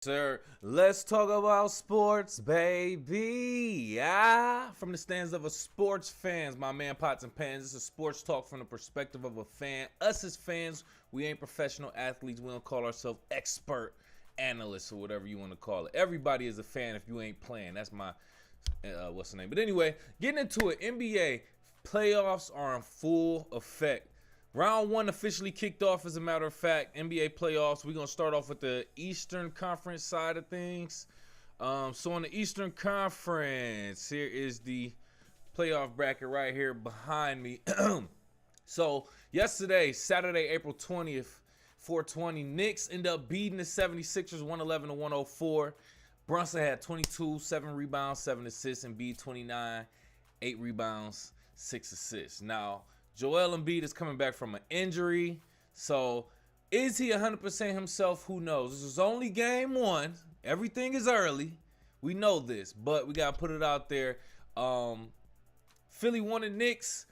Sir, let's talk about sports, baby. From the stands of a sports fans, my man Pots and Pans. This is sports talk from the perspective of a fan. Us as fans, we ain't professional athletes. We don't call ourselves expert analysts or whatever you want to call it. Everybody is a fan if you ain't playing. That's my, what's the name? But anyway, getting into it, NBA playoffs are in full effect. Round one officially kicked off, as a matter of fact. NBA playoffs. We're going to start off with the Eastern Conference side of things. So on the Eastern Conference, here is the playoff bracket right here behind me. So yesterday, Saturday, April 20th, 420, Knicks end up beating the 76ers 111-104. Brunson had 22, 7 rebounds, 7 assists, and Embiid 29, 8 rebounds, 6 assists. Now, Joel Embiid is coming back from an injury. So is he 100% himself? Who knows? This is only game one. Everything is early. We know this, but we got to put it out there. Philly wanted Knicks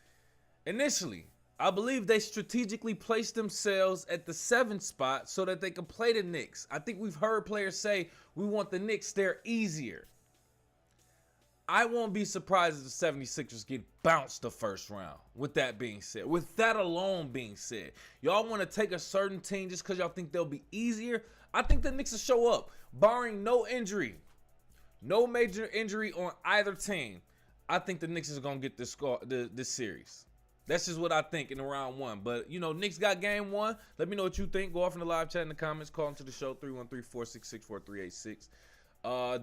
initially. I believe they strategically placed themselves at the 7th spot so that they could play the Knicks. I think we've heard players say we want the Knicks there easier. I won't be surprised if the 76ers get bounced the first round. With that being said, with that alone being said, y'all want to take a certain team just because y'all think they'll be easier? I think the Knicks will show up, barring no injury, no major injury on either team. I think the Knicks is gonna get this series. That's just what I think in the round one. But you know, Knicks got game one. Let me know what you think. Go off in the live chat in the comments. Call into the show 313-466-4386.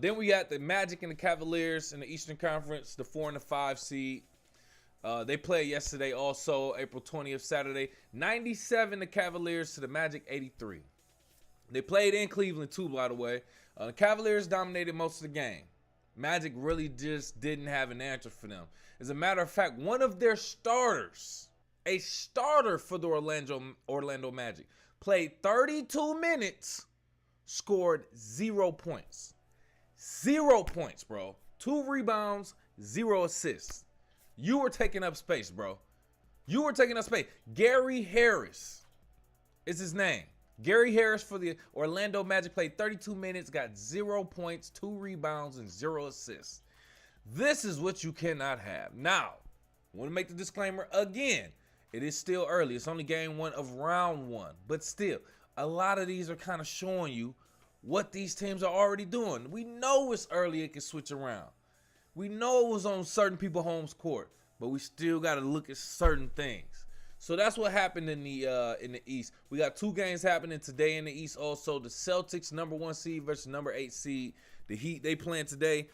Then we got the Magic and the Cavaliers in the Eastern Conference, the 4 and the 5 seed. They played yesterday also, April 20th, Saturday. 97 the Cavaliers to the Magic 83. They played in Cleveland too, by the way. The Cavaliers dominated most of the game. Magic really just didn't have an answer for them. As a matter of fact, one of their starters, a starter for the Orlando Magic, played 32 minutes, scored 0 points. 0 points, bro. 2 rebounds, 0 assists. You were taking up space, bro. You were taking up space. Gary Harris is his name. Gary Harris for the Orlando Magic played 32 minutes, got 0 points, 2 rebounds, and 0 assists. This is what you cannot have. Now, I want to make the disclaimer again. It is still early. It's only game one of round one. But still, a lot of these are kind of showing you what these teams are already doing. We know it's early, it can switch around. We know it was on certain people's home court, but we still got to look at certain things. So that's what happened in the East. We got 2 games happening today in the East also. The Celtics, number 1 seed versus number 8 seed. The Heat, they playing today.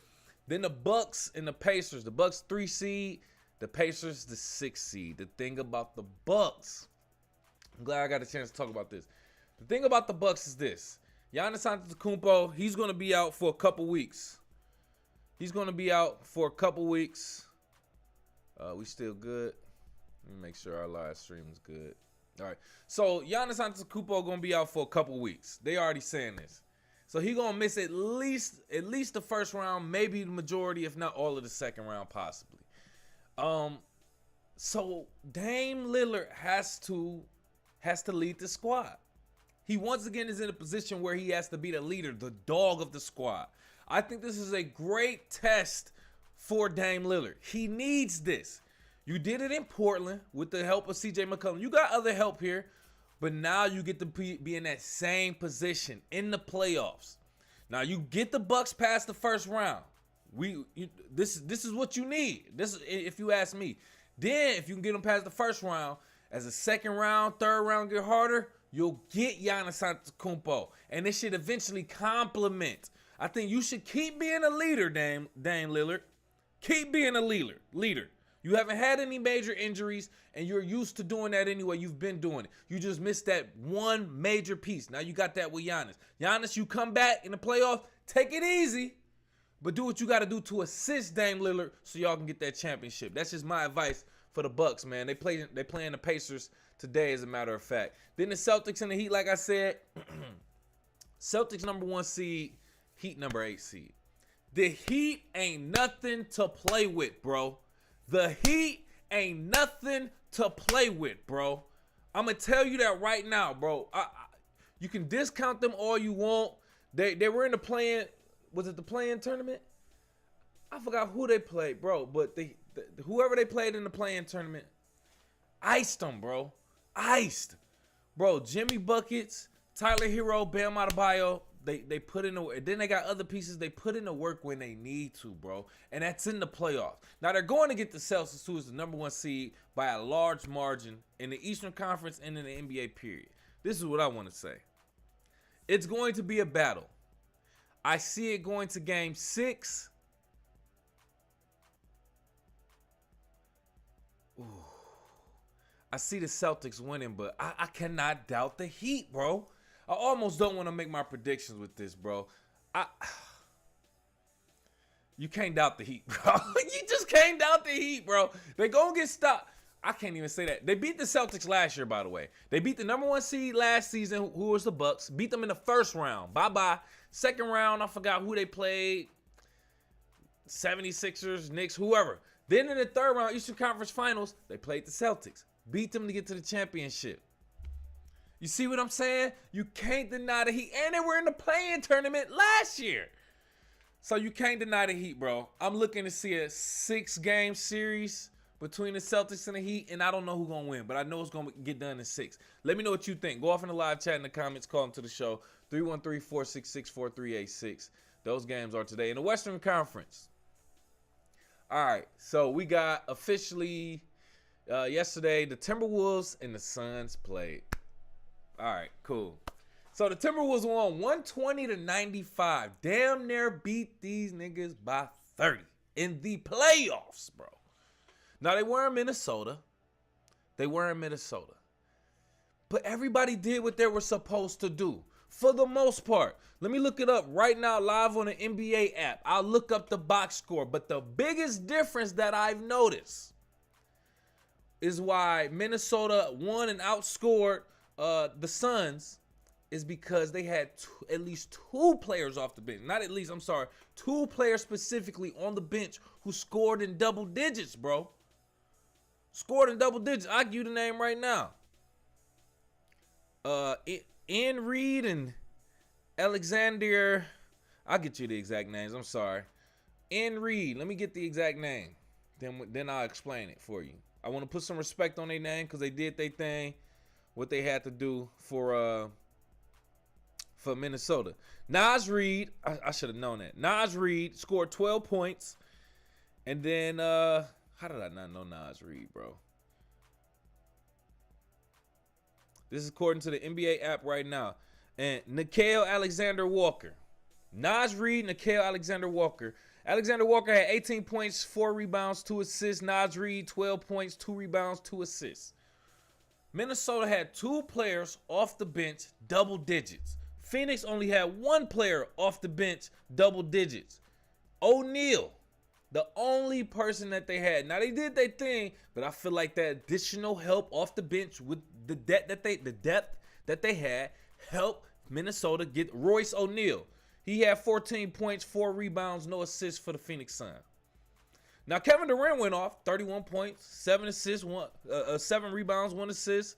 Then the Bucks and the Pacers. The Bucks 3 seed, the Pacers the 6 seed. The thing about the Bucks, I'm glad I got a chance to talk about this. The thing about the Bucks is this. Giannis Antetokounmpo, he's going to be out for a couple weeks. He's going to be out for a couple weeks. We still good? Let me make sure our live stream is good. All right. So Giannis Antetokounmpo going to be out for a couple weeks. They already saying this. So he going to miss at least the first round, maybe the majority, if not all of the second round possibly. So Dame Lillard has to lead the squad. He once again is in a position where he has to be the leader, the dog of the squad. I think this is a great test for Dame Lillard. He needs this. You did it in Portland with the help of CJ McCollum. You got other help here, but now you get to be in that same position in the playoffs. Now you get the Bucks past the first round. This is what you need. This is, if you ask me. Then if you can get them past the first round, as a second round, third round get harder, you'll get Giannis Antetokounmpo, and it should eventually complement. I think you should keep being a leader, Dame Lillard. Keep being a leader. You haven't had any major injuries, and you're used to doing that anyway. You've been doing it. You just missed that one major piece. Now you got that with Giannis. Giannis, you come back in the playoffs, take it easy, but do what you got to do to assist Dame Lillard so y'all can get that championship. That's just my advice for the Bucks, man. They playing the Pacers today, as a matter of fact. Then the Celtics and the Heat, like I said, Celtics number 1 seed, Heat number 8 seed. The Heat ain't nothing to play with, bro. The Heat ain't nothing to play with, bro. I'm going to tell you that right now, bro. You can discount them all you want. They were in the play-in. Was it the play-in tournament? I forgot who they played, bro. But whoever they played in the play-in tournament, iced them, bro. Iced. Bro, Jimmy Buckets, Tyler Herro, Bam Adebayo, they put in the work. Then they got other pieces. They put in the work when they need to, bro. And that's in the playoffs. Now, they're going to get the Celtics, who is the number 1 seed by a large margin in the Eastern Conference and in the NBA period. This is what I want to say. It's going to be a battle. I see it going to game 6. Ooh. I see the Celtics winning, but I cannot doubt the Heat, bro. I almost don't want to make my predictions with this, bro. You can't doubt the Heat, bro. You just can't doubt the Heat, bro. They gonna get stopped. I can't even say that. They beat the Celtics last year, by the way. They beat the number 1 seed last season, who was the Bucks. Beat them in the first round. Bye-bye. Second round, I forgot who they played. 76ers, Knicks, whoever. Then in the third round, Eastern Conference Finals, they played the Celtics. Beat them to get to the championship. You see what I'm saying? You can't deny the Heat. And they were in the play-in tournament last year. So you can't deny the Heat, bro. I'm looking to see a 6-game series between the Celtics and the Heat, and I don't know who's going to win, but I know it's going to get done in 6. Let me know what you think. Go off in the live chat in the comments. Call them to the show. 313-466-4386. Those games are today in the Western Conference. All right, so we got officially yesterday the Timberwolves and the Suns played. All right, cool. So the Timberwolves won 120-95. Damn near beat these niggas by 30 in the playoffs, bro. Now, they were in Minnesota. But everybody did what they were supposed to do. For the most part. Let me look it up right now live on the NBA app. I'll look up the box score. But the biggest difference that I've noticed is why Minnesota won and outscored the Suns is because they had at least 2 players off the bench. Not at least, I'm sorry. 2 players specifically on the bench who scored in double digits, bro. Scored in double digits. I'll give you the name right now. N. Reed and Alexander. I'll get you the exact names. I'm sorry. N. Reed. Let me get the exact name. Then I'll explain it for you. I want to put some respect on their name because they did their thing, what they had to do for Minnesota. Naz Reid. I should have known that. Naz Reid scored 12 points. And then, how did I not know Naz Reid, bro? This is according to the NBA app right now. And Nickeil Alexander-Walker. Naz Reid, Nickeil Alexander-Walker. Alexander Walker had 18 points, 4 rebounds, 2 assists. Naz Reid, 12 points, 2 rebounds, 2 assists. Minnesota had 2 players off the bench, double digits. Phoenix only had 1 player off the bench, double digits. O'Neal, the only person that they had. Now, they did their thing, but I feel like that additional help off the bench with the depth that they had helped Minnesota get Royce O'Neal. He had 14 points, 4 rebounds, no assists for the Phoenix Suns. Now, Kevin Durant went off, 31 points, 7 assists, 7 rebounds, 1 assist.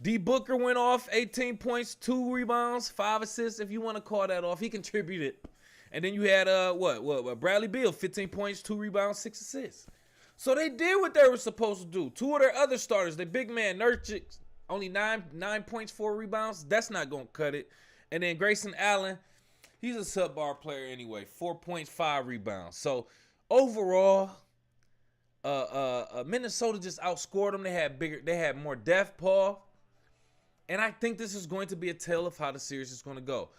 D. Booker went off, 18 points, 2 rebounds, 5 assists, if you want to call that off. He contributed. And then you had, Bradley Beal, 15 points, 2 rebounds, 6 assists. So they did what they were supposed to do. 2 of their other starters, the big man, Nurkic, only 9 points, 4 rebounds. That's not going to cut it. And then Grayson Allen, he's a subpar player anyway, 4 points, 5 rebounds. So overall, Minnesota just outscored them. They had more depth, Paul. And I think this is going to be a tale of how the series is going to go.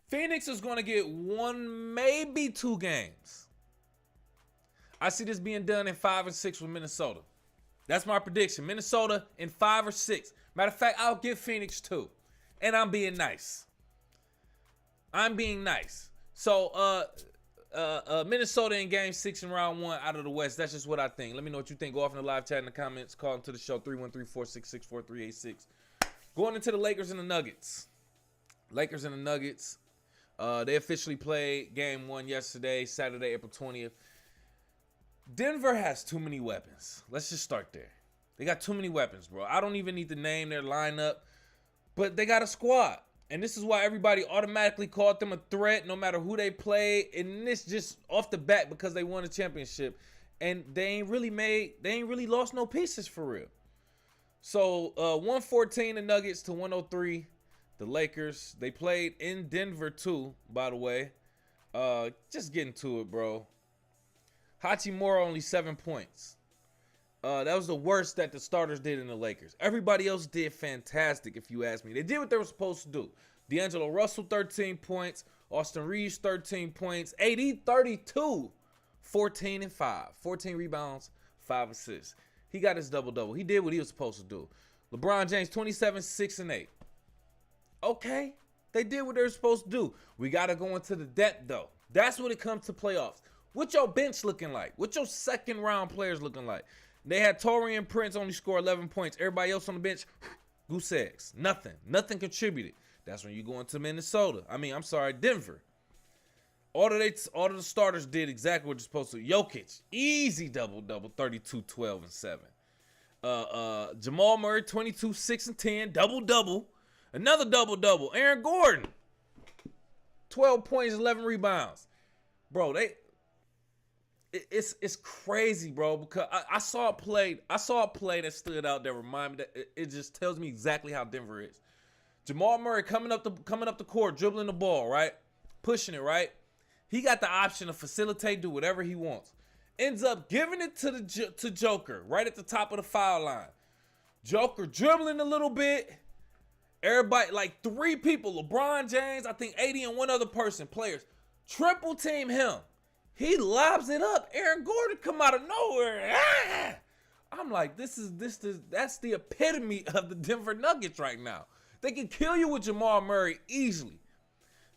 Phoenix is going to get 1, maybe 2 games. I see this being done in 5 or 6 with Minnesota. That's my prediction. Minnesota in 5 or 6. Matter of fact, I'll give Phoenix 2. And I'm being nice. So, Minnesota in game 6 in round 1 out of the West. That's just what I think. Let me know what you think. Go off in the live chat in the comments. Call them to the show, 313-466-4386. Going into the Lakers and the Nuggets. They officially played game 1 yesterday, Saturday, April 20th. Denver has too many weapons. Let's just start there. They got too many weapons, bro. I don't even need to name their lineup, but they got a squad. And this is why everybody automatically called them a threat no matter who they play. And this just off the bat because they won a championship. And they ain't really lost no pieces for real. So 114 the Nuggets to 103 the Lakers. They played in Denver too, by the way. Just getting to it, bro. Hachimura only 7 points. That was the worst that the starters did in the Lakers. Everybody else did fantastic, if you ask me. They did what they were supposed to do. D'Angelo Russell, 13 points. Austin Reeves, 13 points. AD, 32. 14 and 5. 14 rebounds, 5 assists. He got his double-double. He did what he was supposed to do. LeBron James, 27, 6 and 8. Okay, they did what they were supposed to do. We got to go into the depth, though. That's when it comes to playoffs. What your bench looking like? What your second-round players looking like? They had Taurean Prince only score 11 points. Everybody else on the bench, goose eggs. Nothing contributed. That's when you go into Denver. All of the starters did exactly what you're supposed to. Jokic, easy double-double, 32, 12, and 7. Jamal Murray, 22, 6, and 10, double-double. Another double-double. Aaron Gordon, 12 points, 11 rebounds. Bro, it's crazy, bro, because I saw a play that stood out that reminded me that it just tells me exactly how Denver is. Jamal Murray coming up the court, dribbling the ball, right? Pushing it, right? He got the option to facilitate, do whatever he wants. Ends up giving it to Joker right at the top of the foul line. Joker dribbling a little bit. Everybody, like 3 people, LeBron James, I think 80 and one other person, players, triple team him. He lobs it up. Aaron Gordon come out of nowhere. Ah! I'm like, that's the epitome of the Denver Nuggets right now. They can kill you with Jamal Murray easily.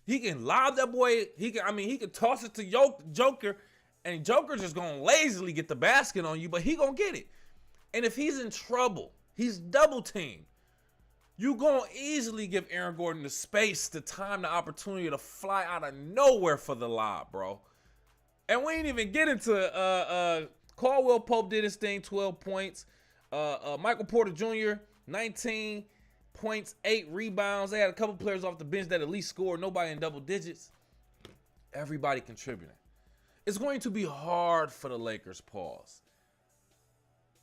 He can lob that boy. He can toss it to Joker, and Joker just gonna lazily get the basket on you, but he gonna get it. And if he's in trouble, he's double teamed. You gonna easily give Aaron Gordon the space, the time, the opportunity to fly out of nowhere for the lob, bro. And we ain't even get into Caldwell Pope did his thing, 12 points. Michael Porter Jr., 19 points, 8 rebounds. They had a couple players off the bench that at least scored. Nobody in double digits. Everybody contributing. It's going to be hard for the Lakers, pause.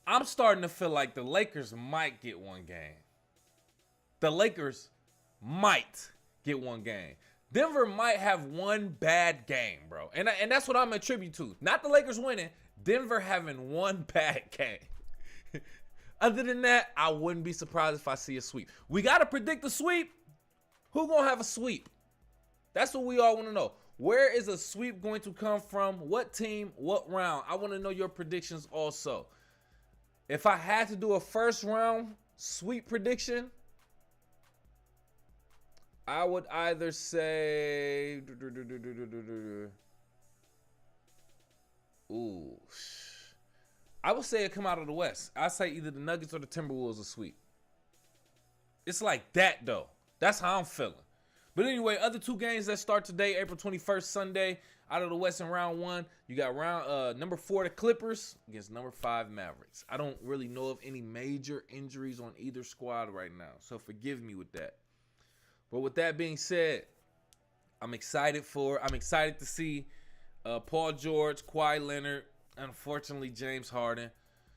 I'm starting to feel like the Lakers might get one game. The Lakers might get one game. Denver might have one bad game, bro. And that's what I'm attributing to. Not the Lakers winning. Denver having one bad game. Other than that, I wouldn't be surprised if I see a sweep. We got to predict the sweep. Who going to have a sweep? That's what we all want to know. Where is a sweep going to come from? What team? What round? I want to know your predictions also. If I had to do a first round sweep prediction, I would either say, I would say it come out of the West. I say either the Nuggets or the Timberwolves will sweep. It's like that though. That's how I'm feeling. But anyway, other 2 games that start today, April 21st, Sunday, out of the West in round 1. You got number 4, the Clippers against number 5, Mavericks. I don't really know of any major injuries on either squad right now, so forgive me with that. But with that being said, I'm excited to see Paul George, Kawhi Leonard, unfortunately James Harden.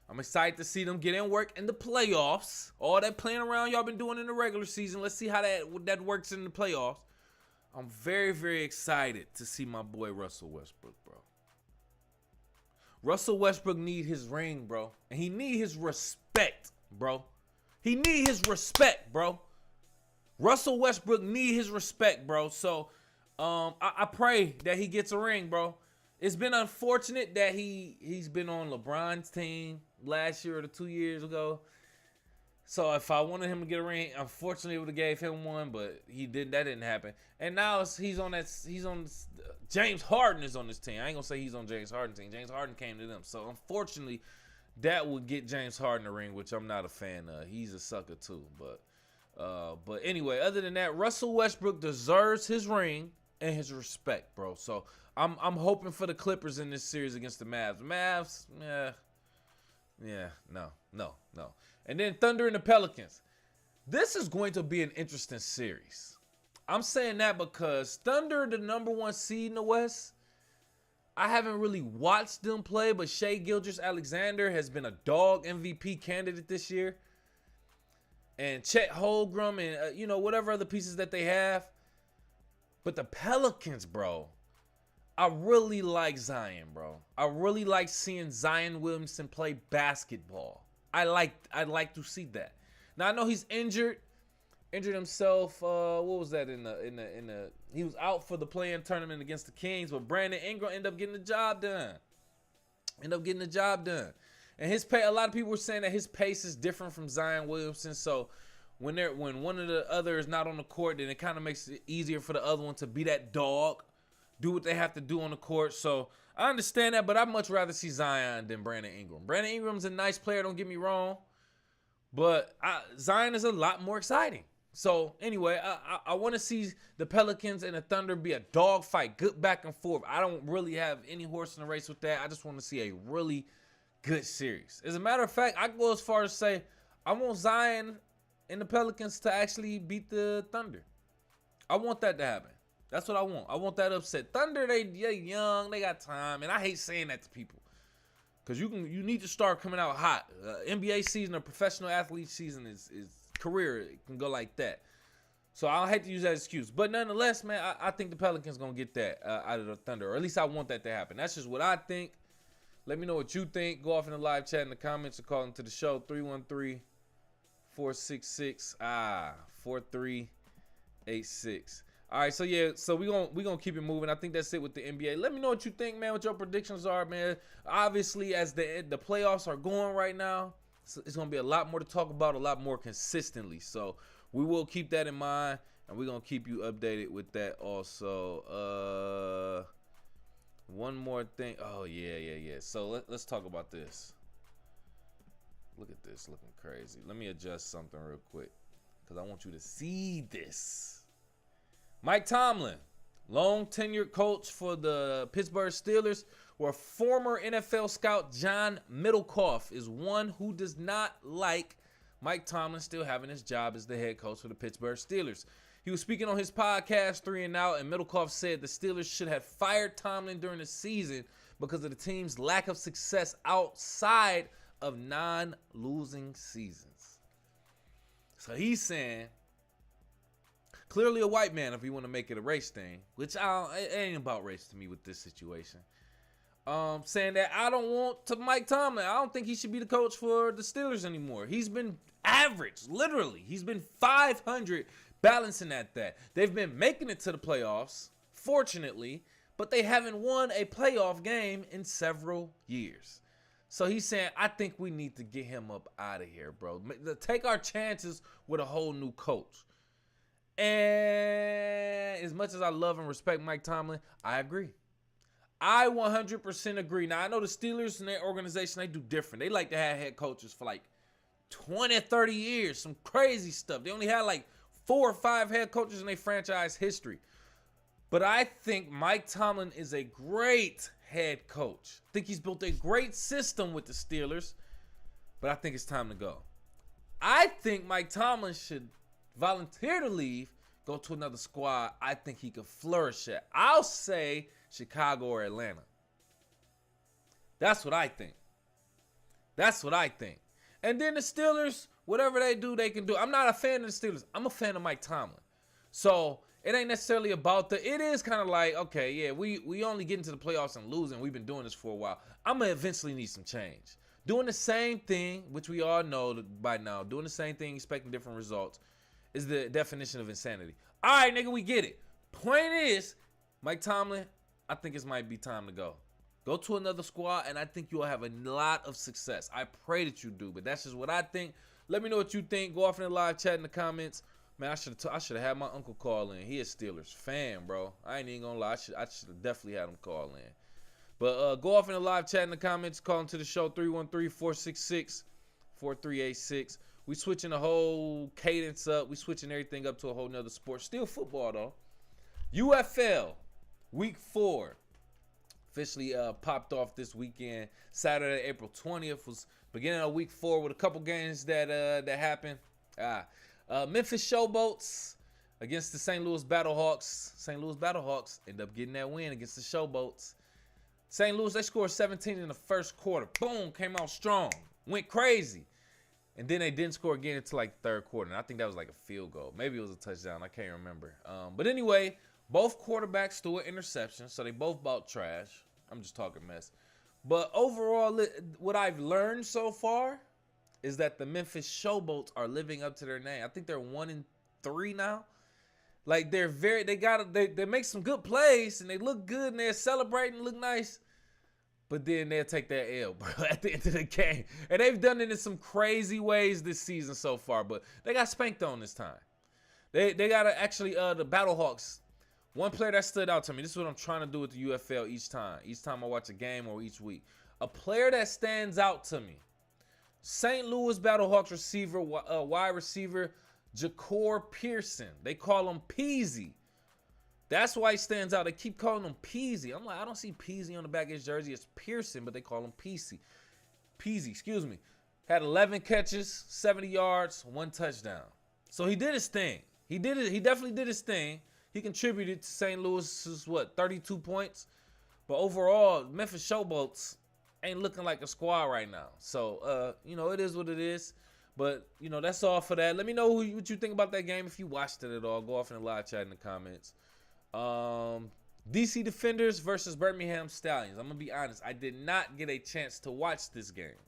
I'm excited to see them get in work in the playoffs. All that playing around y'all been doing in the regular season. Let's see how that works in the playoffs. I'm very, very excited to see my boy Russell Westbrook, bro. Russell Westbrook need his ring, bro. And he need his respect, bro. He need his respect, bro. Russell Westbrook need his respect, bro. So I pray that he gets a ring, bro. It's been unfortunate that he's been on LeBron's team last year or 2 years ago. So if I wanted him to get a ring, unfortunately, it would have gave him one, but he didn't. That didn't happen. And now James Harden is on this team. I ain't gonna say he's on James Harden's team. James Harden came to them. So unfortunately, that would get James Harden a ring, which I'm not a fan of. He's a sucker too, but anyway, other than that, Russell Westbrook deserves his ring and his respect, bro. So I'm hoping for the Clippers in this series against the Mavs. Mavs, no. And then Thunder and the Pelicans. This is going to be an interesting series. I'm saying that because Thunder, the number 1 seed in the West, I haven't really watched them play, but Shai Gilgeous-Alexander has been a dog MVP candidate this year. And Chet Holmgren and, whatever other pieces that they have. But the Pelicans, bro, I really like Zion, bro. I really like seeing Zion Williamson play basketball. I'd like to see that. Now, I know he's injured himself. What was that he was out for the play-in tournament against the Kings, but Brandon Ingram ended up getting the job done. And his pace, a lot of people were saying that his pace is different from Zion Williamson. So when one of the other is not on the court, then it kind of makes it easier for the other one to be that dog, do what they have to do on the court. So I understand that, but I'd much rather see Zion than Brandon Ingram. Brandon Ingram's a nice player, don't get me wrong, but Zion is a lot more exciting. So anyway, I want to see the Pelicans and the Thunder be a dog fight, good back and forth. I don't really have any horse in the race with that. I just want to see a really good series. As a matter of fact, I go as far as say I want Zion and the Pelicans to actually beat the Thunder. I want that to happen. That's what I want. I want that upset. Thunder, they're young, they got time, and I hate saying that to people because you need to start coming out hot. NBA season or professional athlete season is career, it can go like that. So I hate to use that excuse, but nonetheless, man, I think the Pelicans gonna get that out of the Thunder, or at least I want that to happen. That's just what I think. Let me know what you think. Go off in the live chat in the comments or call into the show 313-466-4386. All right, so yeah, so we gonna keep it moving. I think that's it with the NBA. Let me know what you think, man. What your predictions are, man. Obviously, as the playoffs are going right now, it's going to be a lot more to talk about, a lot more consistently. So we will keep that in mind, and we're going to keep you updated with that also. One more thing. Oh, yeah. So let's talk about this. Look at this looking crazy. Let me adjust something real quick because I want you to see this. Mike Tomlin, long tenured coach for the Pittsburgh Steelers, where former NFL scout John Middlecoff is one who does not like Mike Tomlin still having his job as the head coach for the Pittsburgh Steelers. He was speaking on his podcast, 3 and Out, and Middlecoff said the Steelers should have fired Tomlin during the season because of the team's lack of success outside of non-losing seasons. So he's saying, clearly a white man if you want to make it a race thing, which it ain't about race to me with this situation. Saying that I don't want to Mike Tomlin. I don't think he should be the coach for the Steelers anymore. He's been average, literally. He's been 500 balancing at that. They've been making it to the playoffs, fortunately, but they haven't won a playoff game in several years. So he's saying, I think we need to get him up out of here, bro. Take our chances with a whole new coach. And as much as I love and respect Mike Tomlin, I agree. I 100% agree. Now, I know the Steelers and their organization, they do different. They like to have head coaches for like 20, 30 years, some crazy stuff. They only had like 4 or 5 head coaches in their franchise history. But I think Mike Tomlin is a great head coach. I think he's built a great system with the Steelers, but I think it's time to go. I think Mike Tomlin should volunteer to leave, go to another squad I think he could flourish at. I'll say Chicago or Atlanta. That's what I think. And then the Steelers, whatever they do, they can do. I'm not a fan of the Steelers. I'm a fan of Mike Tomlin. So it ain't necessarily about it is kind of like, okay, yeah, we only get into the playoffs and losing. We've been doing this for a while. I'm going to eventually need some change. Doing the same thing, which we all know by now, doing the same thing, expecting different results, is the definition of insanity. All right, nigga, we get it. Point is, Mike Tomlin, I think it might be time to go. Go to another squad, and I think you'll have a lot of success. I pray that you do, but that's just what I think. Let me know what you think. Go off in the live chat in the comments. Man, I should have had my uncle call in. He a Steelers fan, bro. I ain't even gonna lie. I should have definitely had him call in. But go off in the live chat in the comments. Call into the show 313-466-4386. We switching the whole cadence up. We switching everything up to a whole nother sport. Still football, though. UFL, week 4. Officially popped off this weekend. Saturday, April 20th was beginning of week 4 with a couple games that happened. Memphis Showboats against the St. Louis Battlehawks. St. Louis Battlehawks end up getting that win against the Showboats. St. Louis, they scored 17 in the first quarter. Boom, came out strong. Went crazy. And then they didn't score again until like the third quarter. And I think that was like a field goal. Maybe it was a touchdown. I can't remember. But anyway, both quarterbacks threw an interception. So they both bought trash. I'm just talking mess. But overall, what I've learned so far is that the Memphis Showboats are living up to their name. I think they're 1-3 now. Like they make some good plays and they look good and they're celebrating, look nice. But then they'll take that L, bro, at the end of the game. And they've done it in some crazy ways this season so far, but they got spanked on this time. They got the Battlehawks. One player that stood out to me, this is what I'm trying to do with the UFL each time I watch a game or each week. A player that stands out to me, St. Louis Battlehawks receiver, wide receiver, Ja'Cour Pearson. They call him Peasy. That's why he stands out. They keep calling him Peasy. I'm like, I don't see Peasy on the back of his jersey. It's Pearson, but they call him Peasy. Excuse me. Had 11 catches, 70 yards, 1 touchdown. So he did his thing. He definitely did his thing. He contributed to St. Louis's, 32 points. But overall, Memphis Showboats ain't looking like a squad right now. So, it is what it is. But, that's all for that. Let me know what you think about that game. If you watched it at all, go off in the live chat in the comments. DC Defenders versus Birmingham Stallions. I'm going to be honest. I did not get a chance to watch this game.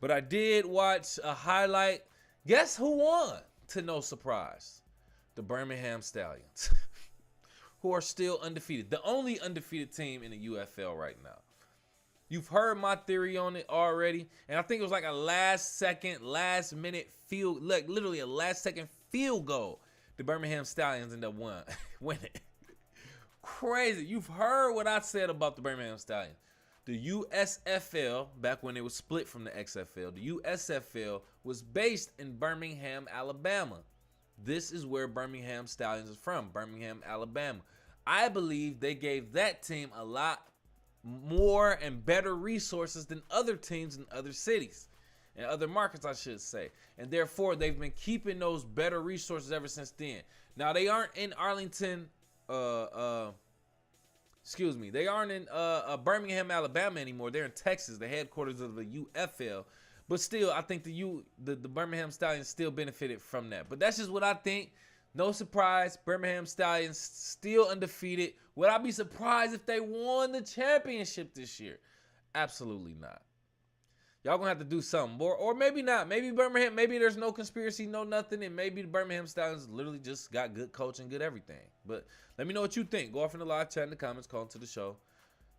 But I did watch a highlight. Guess who won? To no surprise. The Birmingham Stallions. Who are still undefeated. The only undefeated team in the UFL right now. You've heard my theory on it already. And I think it was like a last minute field, like literally a last second field goal. The Birmingham Stallions end up winning. Crazy. You've heard what I said about the Birmingham Stallions. The USFL, back when it was split from the XFL, the USFL was based in Birmingham, Alabama. This is where Birmingham Stallions is from, Birmingham, Alabama. I believe they gave that team a lot more and better resources than other teams in other cities and other markets, I should say. And therefore, they've been keeping those better resources ever since then. Now, they aren't in Arlington, they aren't in Birmingham, Alabama anymore. They're in Texas, the headquarters of the UFL. But still, I think the Birmingham Stallions still benefited from that. But that's just what I think. No surprise, Birmingham Stallions still undefeated. Would I be surprised if they won the championship this year? Absolutely not. Y'all gonna have to do something more, or maybe not. Maybe Birmingham, maybe there's no conspiracy, no nothing, and maybe the Birmingham Stallions literally just got good coaching, good everything. But let me know what you think. Go off in the live chat in the comments, call into the show.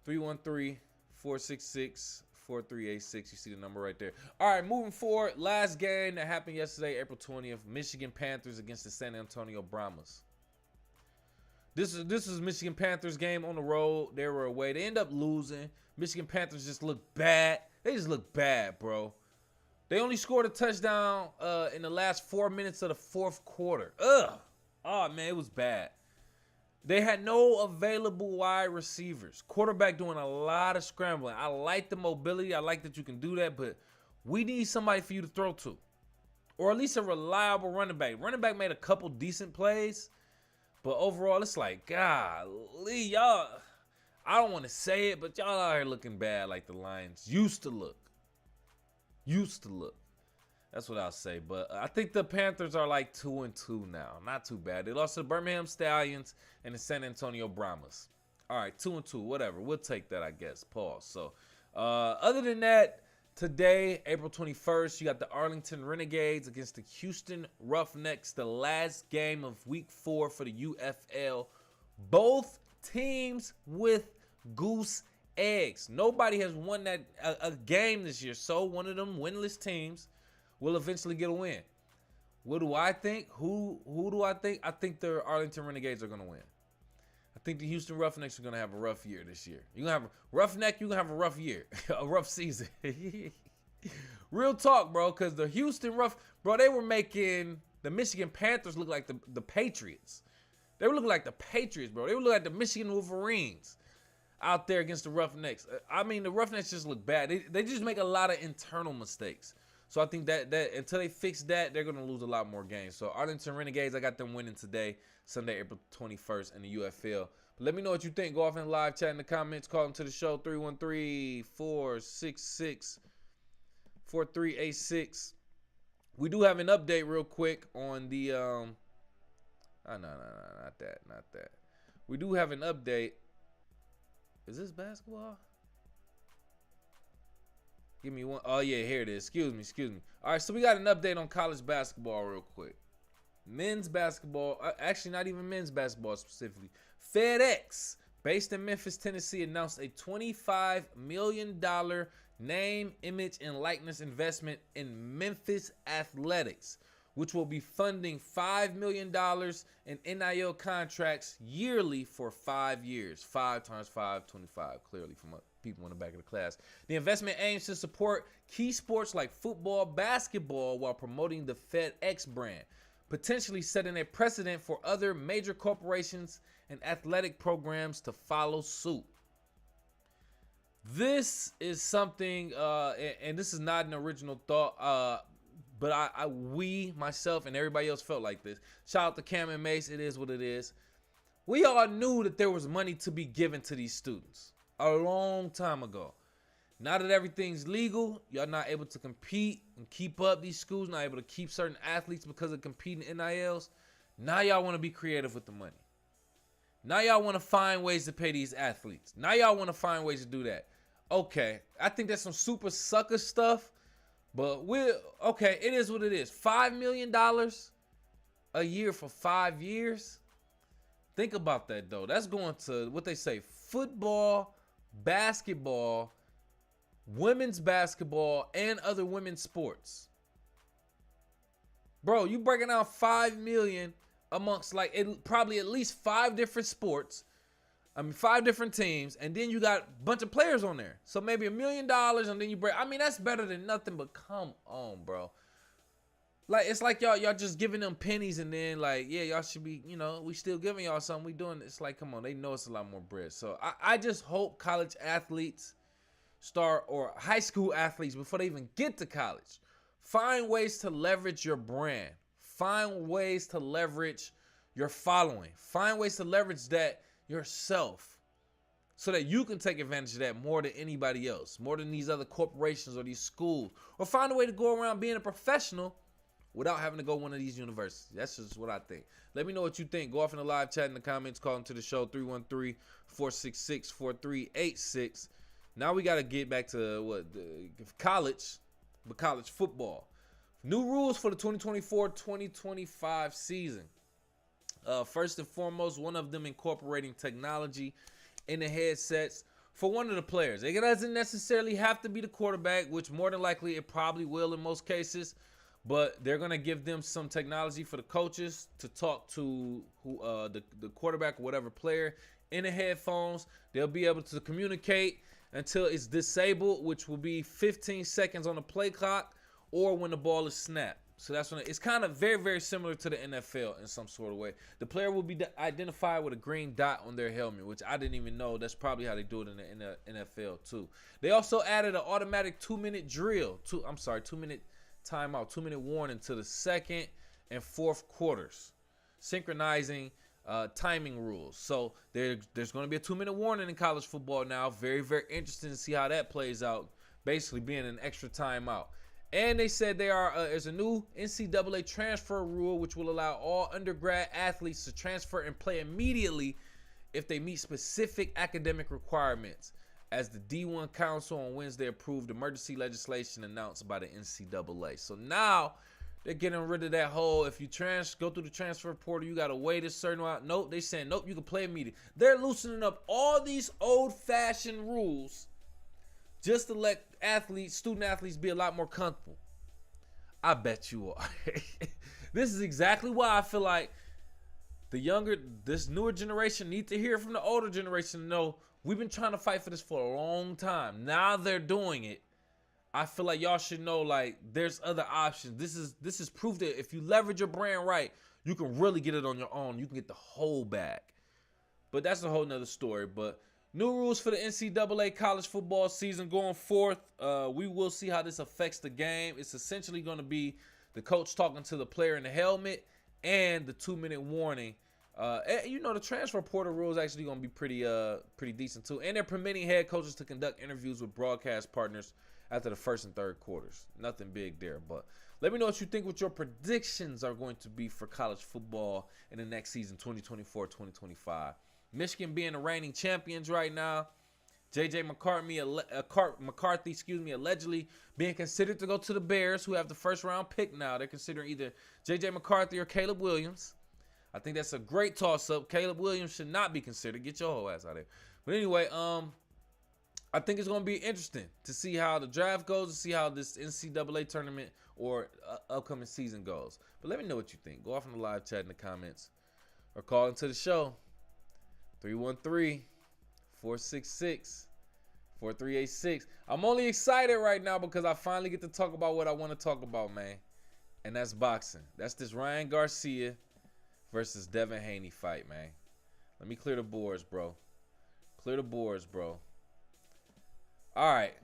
313-466-4386. You see the number right there. All right, moving forward. Last game that happened yesterday, April 20th. Michigan Panthers against the San Antonio Brahmas. This was Michigan Panthers game on the road. They were away. They end up losing. Michigan Panthers just look bad. They just look bad, bro. They only scored a touchdown in the last 4 minutes of the fourth quarter. Ugh. Oh, man, it was bad. They had no available wide receivers. Quarterback doing a lot of scrambling. I like the mobility. I like that you can do that, but we need somebody for you to throw to. Or at least a reliable running back. Running back made a couple decent plays, but overall, it's like, golly, y'all, I don't want to say it, but y'all out here looking bad like the Lions used to look. That's what I'll say. But I think the Panthers are like 2-2 now. Not too bad. They lost to the Birmingham Stallions and the San Antonio Brahmas. All right, 2-2, whatever. We'll take that, I guess. Pause. So, other than that, today, April 21st, you got the Arlington Renegades against the Houston Roughnecks, the last game of Week 4 for the UFL. Both teams with goose eggs. Nobody has won a game this year, so one of them winless teams will eventually get a win. What do I think? Who do I think? I think the Arlington Renegades are going to win. I think the Houston Roughnecks are going to have a rough year this year. You're going to have a roughneck, you're going to have a rough year. A rough season. Real talk, bro, because the Houston they were making the Michigan Panthers look like the Patriots. They were looking like the Patriots, bro. They were looking like the Michigan Wolverines out there against the Roughnecks. I mean, the Roughnecks just look bad. They just make a lot of internal mistakes. So I think that until they fix that, they're gonna lose a lot more games. So Arlington Renegades, I got them winning today, Sunday, April 21st in the UFL. But let me know what you think. Go off in the live chat in the comments. Call into the show 313-466-4386. We do have an update real quick on the no, not that. We do have an update. Is this basketball? Give me one. Oh yeah, here it is. Excuse me. All right, so we got an update on college basketball real quick. Men's basketball, actually not even men's basketball specifically. FedEx, based in Memphis, Tennessee, announced a $25 million name, image, and likeness investment in Memphis athletics, which will be funding $5 million in NIL contracts yearly for 5 years. 5 times 5, 25, clearly from people in the back of the class. The investment aims to support key sports like football, basketball, while promoting the FedEx brand, potentially setting a precedent for other major corporations and athletic programs to follow suit. This is something, and this is not an original thought, but we, myself, and everybody else felt like this. Shout out to Cam and Mace. It is what it is. We all knew that there was money to be given to these students a long time ago. Now that everything's legal, y'all not able to compete and keep up. These schools not able to keep certain athletes because of competing NILs. Now y'all want to be creative with the money. Now y'all want to find ways to pay these athletes. Now y'all want to find ways to do that. Okay, I think that's some super sucker stuff, but okay, it is what it is. $5 million a year for 5 years. Think about that though. That's going to what they say: football, basketball, women's basketball, and other women's sports. Bro, you breaking down $5 million amongst probably at least 5 different sports. 5 different teams, and then you got a bunch of players on there. So maybe $1 million, and then you break. That's better than nothing. But come on, bro. Like, it's like y'all just giving them pennies, and then yeah, y'all should be, we still giving y'all something. We doing. It's like, come on, they know it's a lot more bread. So I just hope college athletes or high school athletes, before they even get to college, find ways to leverage your brand. Find ways to leverage your following. Find ways to leverage that yourself, so that you can take advantage of that more than anybody else, more than these other corporations or these schools, or find a way to go around being a professional without having to go one of these universities. That's just what I think. Let me know what you think. Go off in the live chat in the comments. Call into the show 313-466-4386. Now we got to get back to college football. New rules for the 2024-2025 season. First and foremost, one of them incorporating technology in the headsets for one of the players. It doesn't necessarily have to be the quarterback, which more than likely it probably will in most cases, but they're going to give them some technology for the coaches to talk to the quarterback or whatever player in the headphones. They'll be able to communicate until it's disabled, which will be 15 seconds on the play clock or when the ball is snapped. So that's when it's kind of very, very similar to the NFL in some sort of way. The player will be identified with a green dot on their helmet, which I didn't even know. That's probably how they do it in the NFL too. They also added an automatic 2-minute drill. 2-minute timeout, 2-minute warning to the second and fourth quarters, synchronizing timing rules. So there's going to be a 2-minute warning in college football now. Very, very interesting to see how that plays out. Basically being an extra timeout. And they said there's a new NCAA transfer rule which will allow all undergrad athletes to transfer and play immediately if they meet specific academic requirements, as the D1 Council on Wednesday approved emergency legislation announced by the NCAA. So now they're getting rid of that whole, if you go through the transfer portal, you got to wait a certain amount. Nope, they saying, nope, you can play immediately. They're loosening up all these old-fashioned rules just to let student athletes be a lot more comfortable. I bet you are. This is exactly why I feel like this newer generation need to hear from the older generation to know we've been trying to fight for this for a long time. Now they're doing it. I feel like y'all should know, there's other options. This is proof that if you leverage your brand right, you can really get it on your own. You can get the whole bag. But that's a whole nother story. But New rules for the NCAA college football season going forth. We will see how this affects the game. It's essentially going to be the coach talking to the player in the helmet and the 2-minute warning. The transfer portal rule is actually going to be pretty decent too. And they're permitting head coaches to conduct interviews with broadcast partners after the first and third quarters. Nothing big there, but let me know what you think, what your predictions are going to be for college football in the next season, 2024-2025. Michigan being the reigning champions right now. J.J. McCarthy, allegedly being considered to go to the Bears, who have the first-round pick now. They're considering either J.J. McCarthy or Caleb Williams. I think that's a great toss-up. Caleb Williams should not be considered. Get your whole ass out of there. But anyway, I think it's going to be interesting to see how the draft goes, to see how this NCAA tournament or upcoming season goes. But let me know what you think. Go off in the live chat in the comments or call into the show. 313-466-4386. I'm only excited right now because I finally get to talk about what I want to talk about, man. And that's boxing. That's this Ryan Garcia versus Devin Haney fight, man. Let me clear the boards, bro. Clear the boards, bro. All right.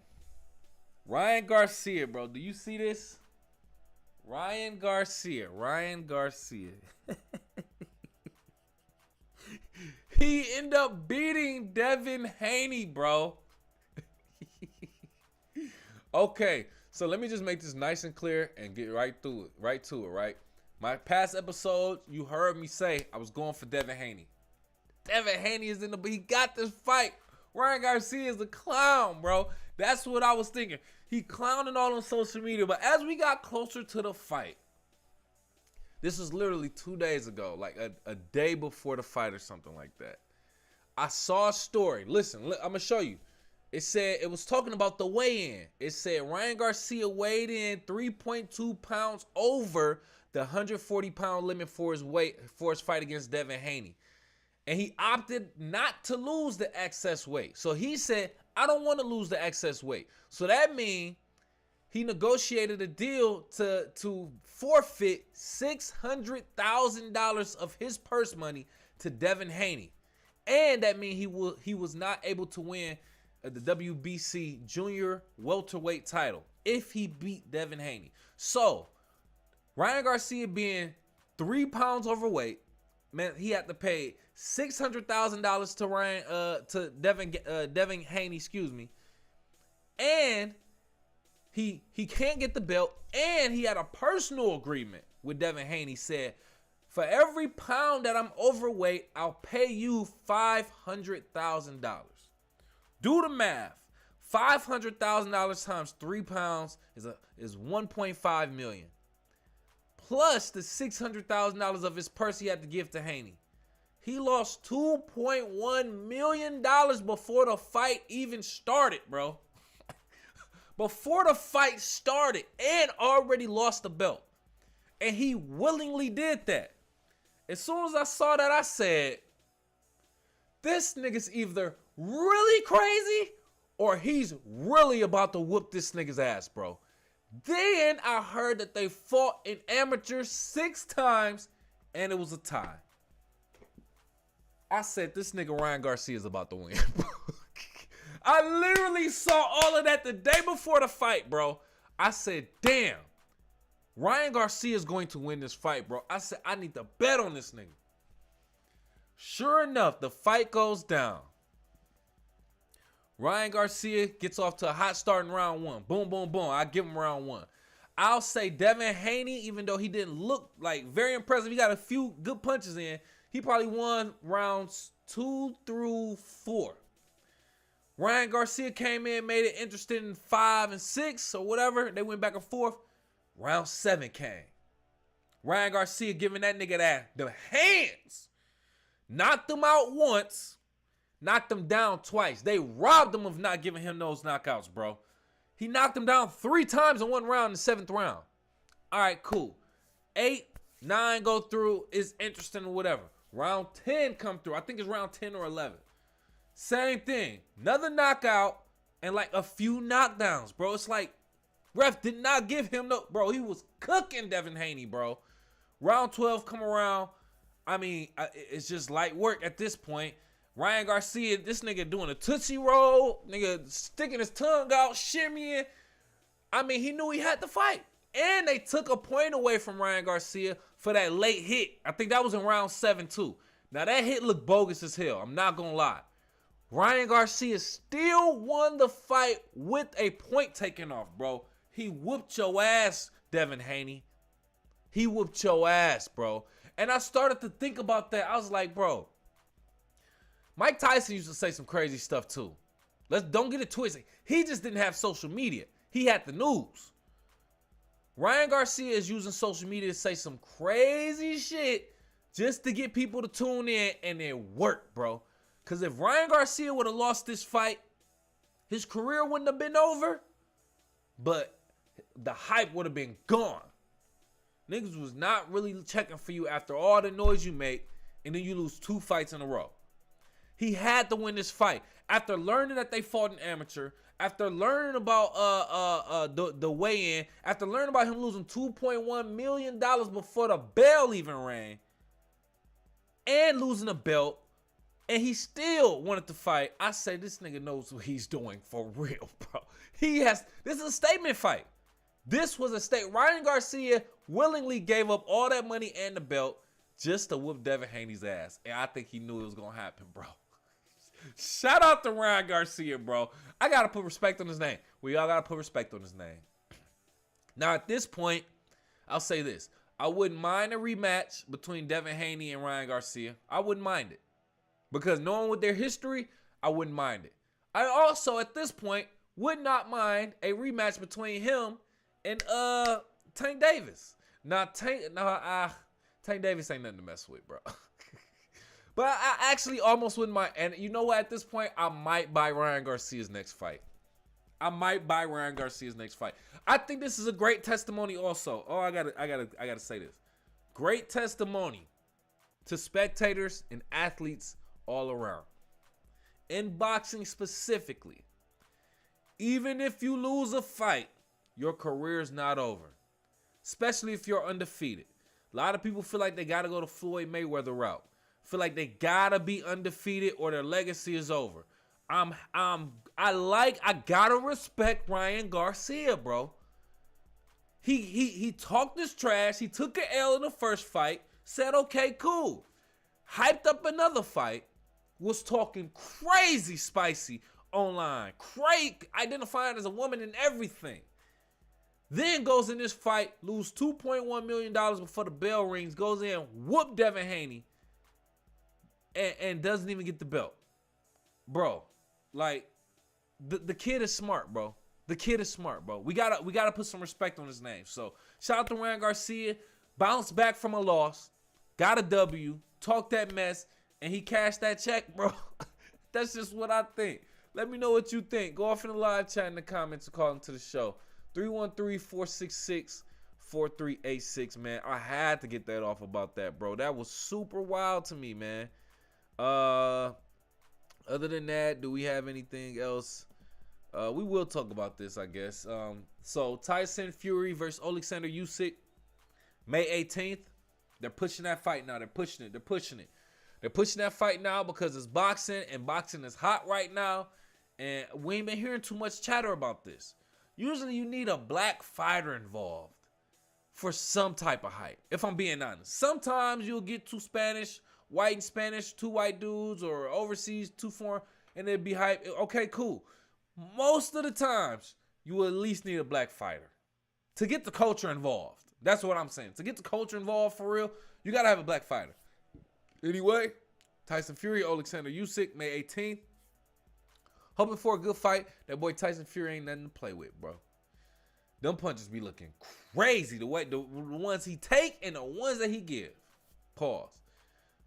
Ryan Garcia, bro. Do you see this? Ryan Garcia. He ended up beating Devin Haney, bro. Okay, so let me just make this nice and clear and get right to it, right? My past episodes, you heard me say I was going for Devin Haney. Devin Haney is he got this fight. Ryan Garcia is a clown, bro. That's what I was thinking. He clowning all on social media, but as we got closer to the fight, this was literally 2 days ago, like a day before the fight or something like that. I saw a story. Listen, I'm going to show you. It said, it was talking about the weigh-in. It said Ryan Garcia weighed in 3.2 pounds over the 140-pound limit for his fight against Devin Haney. And he opted not to lose the excess weight. So he said, I don't want to lose the excess weight. So that means he negotiated a deal to forfeit $600,000 of his purse money to Devin Haney. And that means he was not able to win the WBC junior welterweight title if he beat Devin Haney. So Ryan Garcia being 3 pounds overweight, man, he had to pay $600,000 to Devin Haney, and he can't get the belt, and he had a personal agreement with Devin Haney. Said, for every pound that I'm overweight, I'll pay you $500,000. Do the math. $500,000 times 3 pounds is $1.5 million. Plus the $600,000 of his purse he had to give to Haney. He lost $2.1 million before the fight even started, bro. Before the fight started, and already lost the belt. And he willingly did that. As soon as I saw that, I said, this nigga's either really crazy or he's really about to whoop this nigga's ass, bro. Then I heard that they fought in amateur 6 times and it was a tie. I said, this nigga Ryan Garcia is about to win, bro. I literally saw all of that the day before the fight, bro. I said, damn, Ryan Garcia is going to win this fight, bro. I said, I need to bet on this nigga. Sure enough, the fight goes down. Ryan Garcia gets off to a hot start in round 1. Boom, boom, boom. I give him round 1. I'll say Devin Haney, even though he didn't look like very impressive, he got a few good punches in. He probably won rounds 2 through 4. Ryan Garcia came in, made it interesting in 5 and 6 or whatever. They went back and forth. Round 7 came. Ryan Garcia giving that nigga the hands. Knocked him out once. Knocked him down twice. They robbed him of not giving him those knockouts, bro. He knocked him down 3 times in one round in the 7th round. All right, cool. 8, 9 go through. It's interesting or whatever. Round 10 come through. I think it's round 10 or 11. Same thing. Another knockout and like a few knockdowns, bro. It's like ref did not give him no, bro. He was cooking Devin Haney, bro. Round 12 come around. I mean, it's just light work at this point. Ryan Garcia, this nigga doing a Tootsie Roll, nigga sticking his tongue out, shimmying. I mean, he knew he had to fight. And they took a point away from Ryan Garcia for that late hit. I think that was in round 7 too. Now that hit looked bogus as hell. I'm not gonna lie. Ryan Garcia still won the fight with a point taken off, bro. He whooped your ass, Devin Haney. He whooped your ass, bro. And I started to think about that. I was like, bro, Mike Tyson used to say some crazy stuff too. Don't get it twisted. He just didn't have social media. He had the news. Ryan Garcia is using social media to say some crazy shit just to get people to tune in, and it worked, bro. Because if Ryan Garcia would have lost this fight, his career wouldn't have been over, but the hype would have been gone. Niggas was not really checking for you after all the noise you make, and then you lose 2 fights in a row. He had to win this fight. After learning that they fought an amateur, after learning about the weigh-in, after learning about him losing $2.1 million before the bell even rang, and losing a belt, and he still wanted to fight, I say this nigga knows what he's doing for real, bro. This is a statement fight. This was a statement. Ryan Garcia willingly gave up all that money and the belt just to whoop Devin Haney's ass. And I think he knew it was going to happen, bro. Shout out to Ryan Garcia, bro. I got to put respect on his name. We all got to put respect on his name. Now, at this point, I'll say this. I wouldn't mind a rematch between Devin Haney and Ryan Garcia. I wouldn't mind it. Because knowing with their history, I wouldn't mind it. I also, at this point, would not mind a rematch between him and Tank Davis. Tank Davis ain't nothing to mess with, bro. But I actually almost wouldn't mind. And you know what? At this point, I might buy Ryan Garcia's next fight. I think this is a great testimony also. Oh, I gotta say this. Great testimony to spectators and athletes all around. In boxing specifically, even if you lose a fight, your career's not over. Especially if you're undefeated. A lot of people feel like they gotta go the Floyd Mayweather route. Feel like they gotta be undefeated or their legacy is over. I gotta respect Ryan Garcia, bro. He talked this trash. He took an L in the first fight. Said, okay, cool. Hyped up another fight. Was talking crazy spicy online. Identifying as a woman and everything. Then goes in this fight, lose $2.1 million before the bell rings, goes in, whoop Devin Haney, and doesn't even get the belt. Bro, like, the kid is smart, bro. The kid is smart, bro. We gotta put some respect on his name. So, shout out to Ryan Garcia. Bounced back from a loss. Got a W. Talked that mess. And he cashed that check, bro. That's just what I think. Let me know what you think. Go off in the live chat in the comments or call into the show. 313-466-4386, man. I had to get that off about that, bro. That was super wild to me, man. Other than that, do we have anything else? We will talk about this, I guess. So Tyson Fury versus Alexander Usyk, May 18th. They're pushing that fight now. They're pushing it. They're pushing that fight now because it's boxing, and boxing is hot right now. And we ain't been hearing too much chatter about this. Usually you need a black fighter involved for some type of hype, if I'm being honest. Sometimes you'll get two white and Spanish, two white dudes, or overseas, two foreign, and it'd be hype. Okay, cool. Most of the times, you will at least need a black fighter to get the culture involved. That's what I'm saying. To get the culture involved for real, you got to have a black fighter. Anyway, Tyson Fury, Alexander Usyk, May 18th. Hoping for a good fight. That boy Tyson Fury ain't nothing to play with, bro. Them punches be looking crazy. The ones he take and the ones that he give. Pause.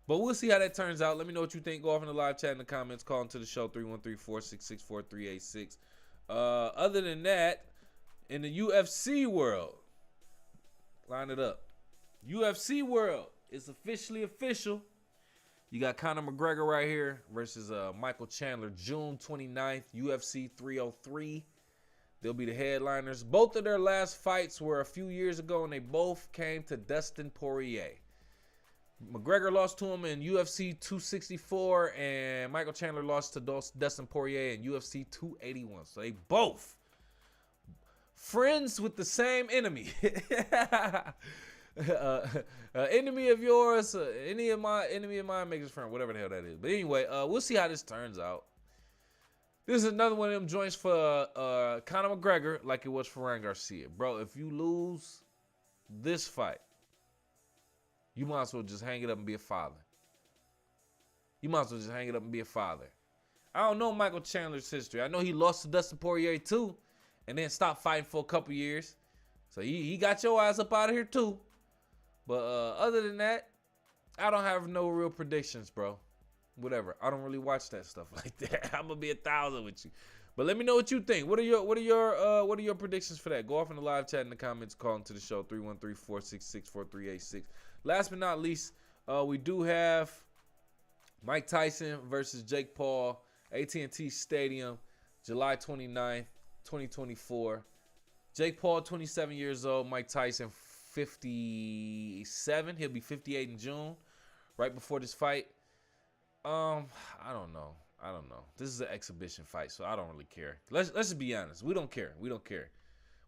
But we'll see how that turns out. Let me know what you think. Go off in the live chat in the comments. Call into the show, 313-466-4386. Other than that, in the UFC world, line it up. UFC world is officially official. You got Conor McGregor right here versus Michael Chandler, June 29th, UFC 303. They'll be the headliners. Both of their last fights were a few years ago, and they both came to Dustin Poirier. McGregor lost to him in UFC 264, and Michael Chandler lost to Dustin Poirier in UFC 281. So they both friends with the same enemy. Enemy of yours, enemy of mine makes his friend, whatever the hell that is. But anyway, we'll see how this turns out. This is another one of them joints for Conor McGregor, like it was for Ryan Garcia. Bro, if you lose this fight, you might as well just hang it up and be a father. I don't know Michael Chandler's history. I know he lost to Dustin Poirier too, and then stopped fighting for a couple years. So he got your ass up out of here too. But other than that, I don't have no real predictions, bro. Whatever. I don't really watch that stuff like that. I'm gonna be 1,000 with you. But let me know what you think. What are your predictions for that? Go off in the live chat in the comments. Call into the show 313-466-4386. Last but not least, we do have Mike Tyson versus Jake Paul, AT&T Stadium, July 29th, 2024. Jake Paul, 27 years old. Mike Tyson, 57. He'll be 58 in June, right before this fight. I don't know. This is an exhibition fight, so I don't really care. Let's just be honest. We don't care.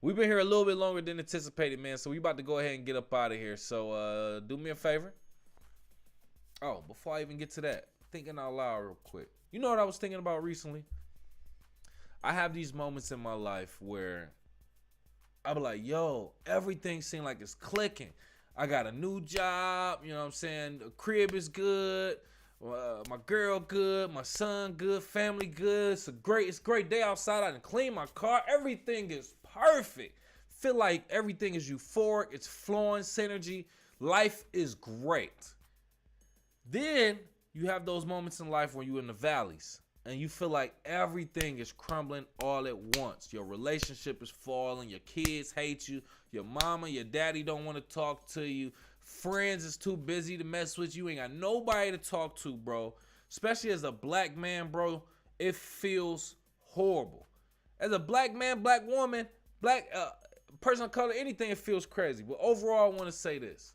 We've been here a little bit longer than anticipated, man. So we about to go ahead and get up out of here. So do me a favor. Oh, before I even get to that, thinking out loud real quick. You know what I was thinking about recently? I have these moments in my life where I be like, yo, everything seems like it's clicking. I got a new job, you know what I'm saying? The crib is good. My girl good, my son good, family good. It's a great day outside. I done clean my car. Everything is perfect. Feel like everything is euphoric. It's flowing, synergy. Life is great. Then you have those moments in life when you're in the valleys and you feel like everything is crumbling all at once. Your relationship is falling. Your kids hate you. Your mama, your daddy don't want to talk to you. Friends is too busy to mess with you. Ain't got nobody to talk to, bro. Especially as a black man, bro. It feels horrible. As a black man, black woman, black person of color, anything, it feels crazy. But overall, I want to say this.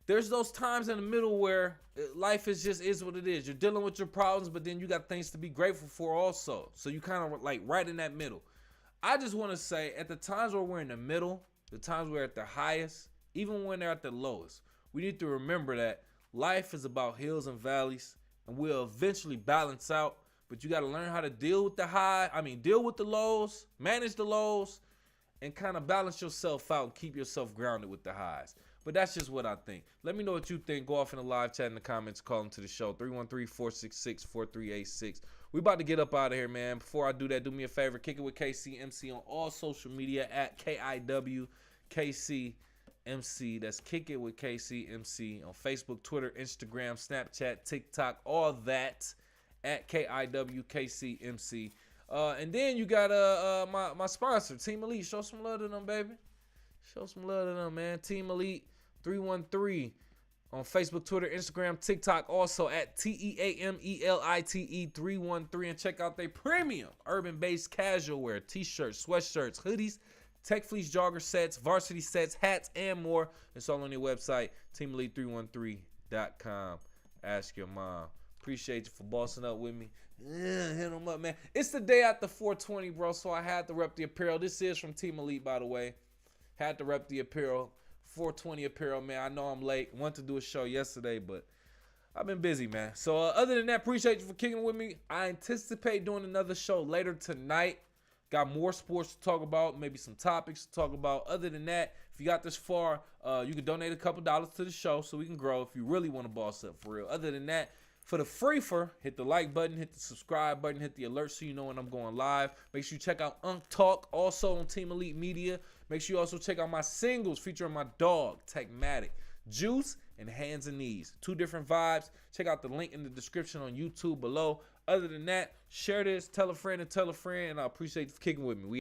There's those times in the middle where life is what it is. You're dealing with your problems, but then you got things to be grateful for also. So you kind of like right in that middle. I just want to say at the times where we're in the middle, the times we're at the highest, even when they're at the lowest, we need to remember that life is about hills and valleys, and we'll eventually balance out. But you got to learn how to deal with the lows, manage the lows, and kind of balance yourself out and keep yourself grounded with the highs. But that's just what I think. Let me know what you think. Go off in the live chat in the comments. Call into the show, 313-466-4386. We about to get up out of here, man. Before I do that, do me a favor. Kick it with KCMC on all social media at KIWKCMC. That's Kick It with KCMC on Facebook, Twitter, Instagram, Snapchat, TikTok, all that at KIWKCMC. And then you got my sponsor, Team Elite. Show some love to them, baby. Show some love to them, man. Team Elite 313 on Facebook, Twitter, Instagram, TikTok. Also at TEAMELITE 313. And check out their premium urban-based casual wear, t-shirts, sweatshirts, hoodies, tech fleece jogger sets, varsity sets, hats, and more. It's all on their website, teamelite313.com. Ask your mom. Appreciate you for bossing up with me. Hit them up, man. It's the day after 420, bro, so I had to rep the apparel. This is from Team Elite, by the way. Had to rep the apparel. 420 apparel, man. I know I'm late. Wanted to do a show yesterday, but I've been busy, man. So other than that, appreciate you for kicking with me. I anticipate doing another show later tonight. Got more sports to talk about, maybe some topics to talk about. Other than that, if you got this far, you can donate a couple dollars to the show so we can grow if you really want to boss up for real. Other than that, for the hit the like button, hit the subscribe button, hit the alert so you know when I'm going live. Make sure you check out Unk Talk, also on Team Elite Media. Make sure you also check out my singles featuring my dog, Techmatic, Juice, and Hands and Knees. 2 different vibes. Check out the link in the description on YouTube below. Other than that, share this, tell a friend, and I appreciate you for kicking with me.